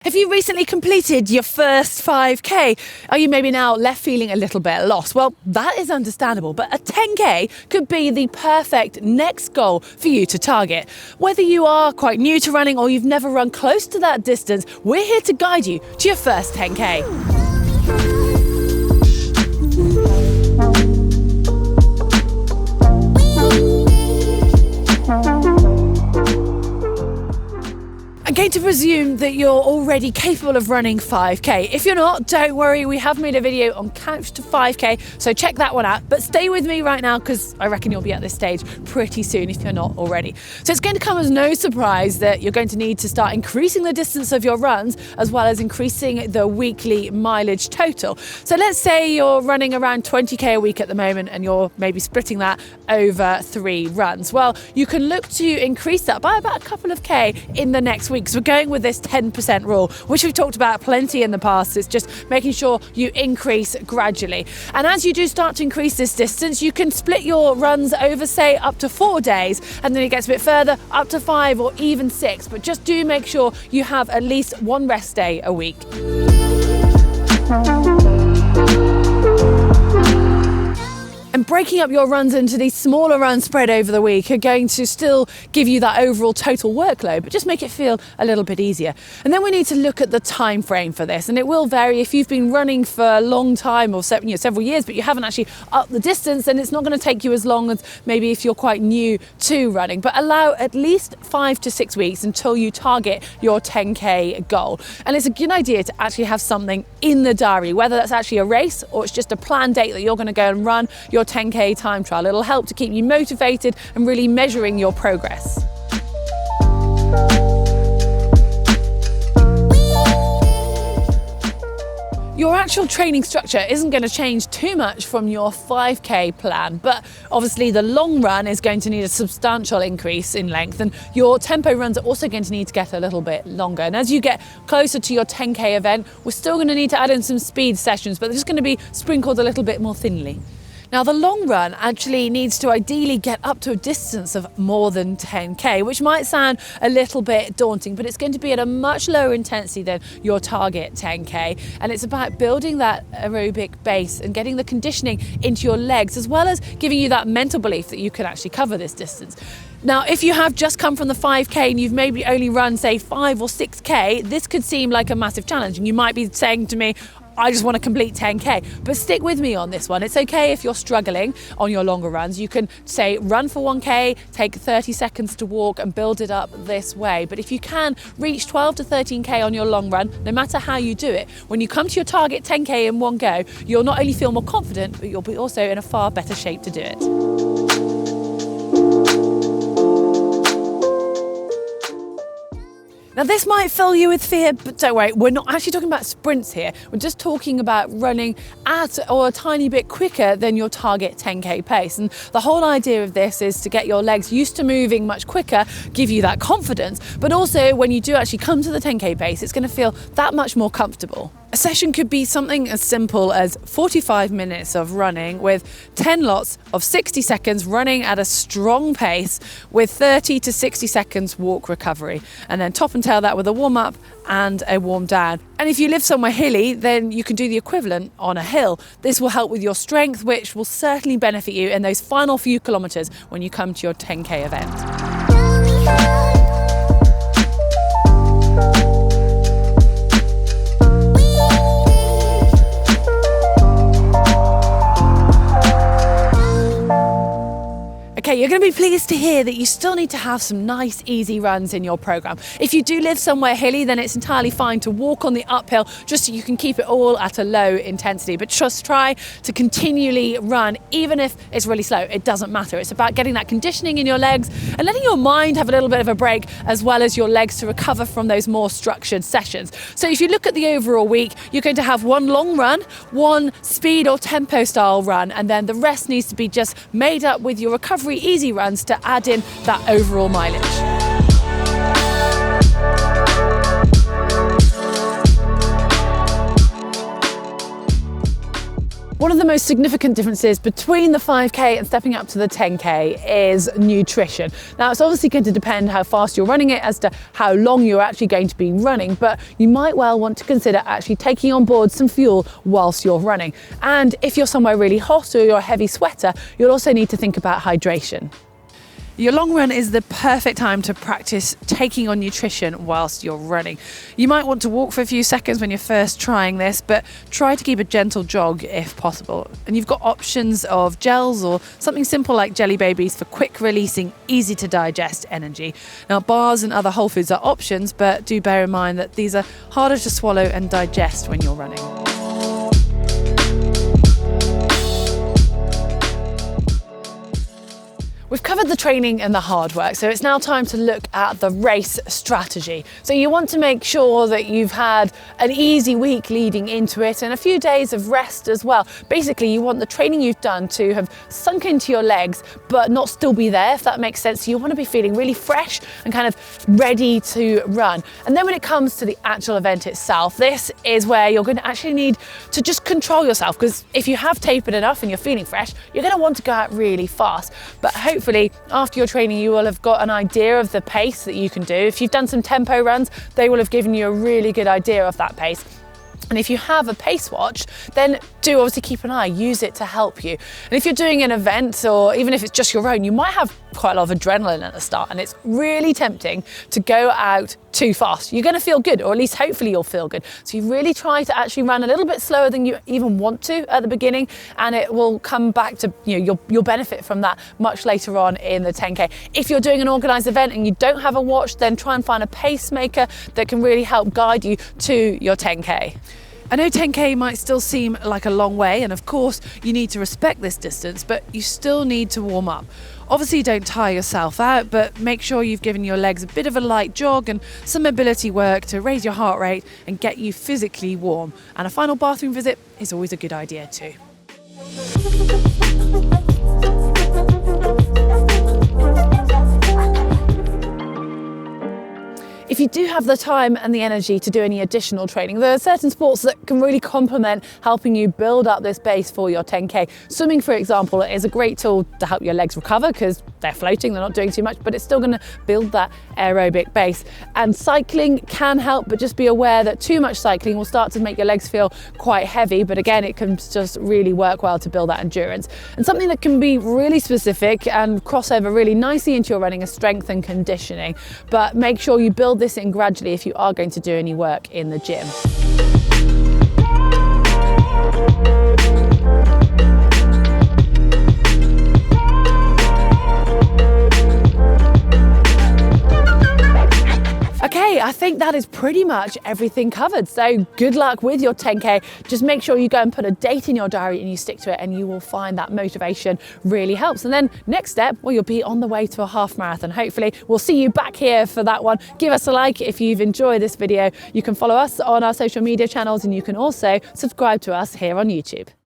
Have you recently completed your first 5K? Are you maybe now left feeling a little bit lost? Well, that is understandable, but a 10K could be the perfect next goal for you to target. Whether you are quite new to running or you've never run close to that distance, we're here to guide you to your first 10K. I'm going to presume that you're already capable of running 5K. If you're not, don't worry, we have made a video on Couch to 5K, so check that one out. But stay with me right now because I reckon you'll be at this stage pretty soon if you're not already. So it's going to come as no surprise that you're going to need to start increasing the distance of your runs as well as increasing the weekly mileage total. So let's say you're running around 20K a week at the moment and you're maybe splitting that over 3 runs. Well, you can look to increase that by about a couple of K in the next week. Because we're going with this 10% rule, which we've talked about plenty in the past. It's just making sure you increase gradually. And as you do start to increase this distance, you can split your runs over, say, up to 4 days, and then it gets a bit further, up to 5 or even 6. But just do make sure you have at least 1 rest day a week. And breaking up your runs into these smaller runs spread over the week are going to still give you that overall total workload, but just make it feel a little bit easier. And then we need to look at the time frame for this, and it will vary. If you've been running for a long time or several years, but you haven't actually upped the distance, then it's not going to take you as long as maybe if you're quite new to running. But allow at least 5 to 6 weeks until you target your 10K goal. And it's a good idea to actually have something in the diary, whether that's actually a race or it's just a planned date that you're going to go and run your 10K time trial. It'll help to keep you motivated and really measuring your progress. Your actual training structure isn't going to change too much from your 5K plan, but obviously the long run is going to need a substantial increase in length, and your tempo runs are also going to need to get a little bit longer. And as you get closer to your 10K event, we're still going to need to add in some speed sessions, but they're just going to be sprinkled a little bit more thinly. Now, the long run actually needs to ideally get up to a distance of more than 10K, which might sound a little bit daunting, but it's going to be at a much lower intensity than your target 10K. And it's about building that aerobic base and getting the conditioning into your legs, as well as giving you that mental belief that you can actually cover this distance. Now, if you have just come from the 5K and you've maybe only run, say, 5 or 6K, this could seem like a massive challenge. And you might be saying to me, I just want to complete 10K, but stick with me on this one. It's okay if you're struggling on your longer runs. You can say run for 1K, take 30 seconds to walk and build it up this way. But if you can reach 12 to 13K on your long run, no matter how you do it, when you come to your target 10K in one go, you'll not only feel more confident, but you'll be also in a far better shape to do it. Now, this might fill you with fear, but don't worry, we're not actually talking about sprints here. We're just talking about running at or a tiny bit quicker than your target 10K pace. And the whole idea of this is to get your legs used to moving much quicker, give you that confidence, but also when you do actually come to the 10K pace, it's going to feel that much more comfortable. A session could be something as simple as 45 minutes of running with 10 lots of 60 seconds running at a strong pace with 30 to 60 seconds walk recovery, and then top and tail that with a warm up and a warm down. And if you live somewhere hilly, then you can do the equivalent on a hill. This will help with your strength, which will certainly benefit you in those final few kilometers when you come to your 10K event. Okay, you're going to be pleased to hear that you still need to have some nice, easy runs in your program. If you do live somewhere hilly, then it's entirely fine to walk on the uphill just so you can keep it all at a low intensity. But just try to continually run, even if it's really slow. It doesn't matter. It's about getting that conditioning in your legs and letting your mind have a little bit of a break, as well as your legs to recover from those more structured sessions. So if you look at the overall week, you're going to have 1 long run, 1 speed or tempo style run, and then the rest needs to be just made up with your recovery easy runs to add in that overall mileage. One of the most significant differences between the 5K and stepping up to the 10K is nutrition. Now, it's obviously going to depend how fast you're running it as to how long you're actually going to be running, but you might well want to consider actually taking on board some fuel whilst you're running. And if you're somewhere really hot or you're a heavy sweater, you'll also need to think about hydration. Your long run is the perfect time to practice taking on nutrition whilst you're running. You might want to walk for a few seconds when you're first trying this, but try to keep a gentle jog if possible. And you've got options of gels or something simple like jelly babies for quick releasing, easy to digest energy. Now, bars and other whole foods are options, but do bear in mind that these are harder to swallow and digest when you're running. We've covered the training and the hard work, so it's now time to look at the race strategy. So you want to make sure that you've had an easy week leading into it and a few days of rest as well. Basically, you want the training you've done to have sunk into your legs, but not still be there, if that makes sense. So you want to be feeling really fresh and kind of ready to run. And then when it comes to the actual event itself, this is where you're going to actually need to just control yourself, because if you have tapered enough and you're feeling fresh, you're going to want to go out really fast. But hopefully, after your training, you will have got an idea of the pace that you can do. If you've done some tempo runs, they will have given you a really good idea of that pace. And if you have a pace watch, then do obviously keep an eye, use it to help you. And if you're doing an event, or even if it's just your own, you might have quite a lot of adrenaline at the start, and it's really tempting to go out too fast. You're going to feel good, or at least hopefully you'll feel good. So you really try to actually run a little bit slower than you even want to at the beginning, and it will come back to, you'll benefit from that much later on in the 10K. If you're doing an organised event and you don't have a watch, then try and find a pacemaker that can really help guide you to your 10K. I know 10K might still seem like a long way, and of course you need to respect this distance, but you still need to warm up. Obviously don't tire yourself out, but make sure you've given your legs a bit of a light jog and some mobility work to raise your heart rate and get you physically warm. And a final bathroom visit is always a good idea too. If you do have the time and the energy to do any additional training, there are certain sports that can really complement helping you build up this base for your 10K. Swimming, for example, is a great tool to help your legs recover because they're floating, they're not doing too much, but it's still going to build that aerobic base. And cycling can help, but just be aware that too much cycling will start to make your legs feel quite heavy, but again, it can just really work well to build that endurance. And something that can be really specific and cross over really nicely into your running is strength and conditioning, but make sure you build this in gradually if you are going to do any work in the gym. Okay, I think that is pretty much everything covered. So good luck with your 10K. Just make sure you go and put a date in your diary and you stick to it, and you will find that motivation really helps. And then next step, well, you'll be on the way to a half marathon. Hopefully we'll see you back here for that one. Give us a like if you've enjoyed this video. You can follow us on our social media channels, and you can also subscribe to us here on YouTube.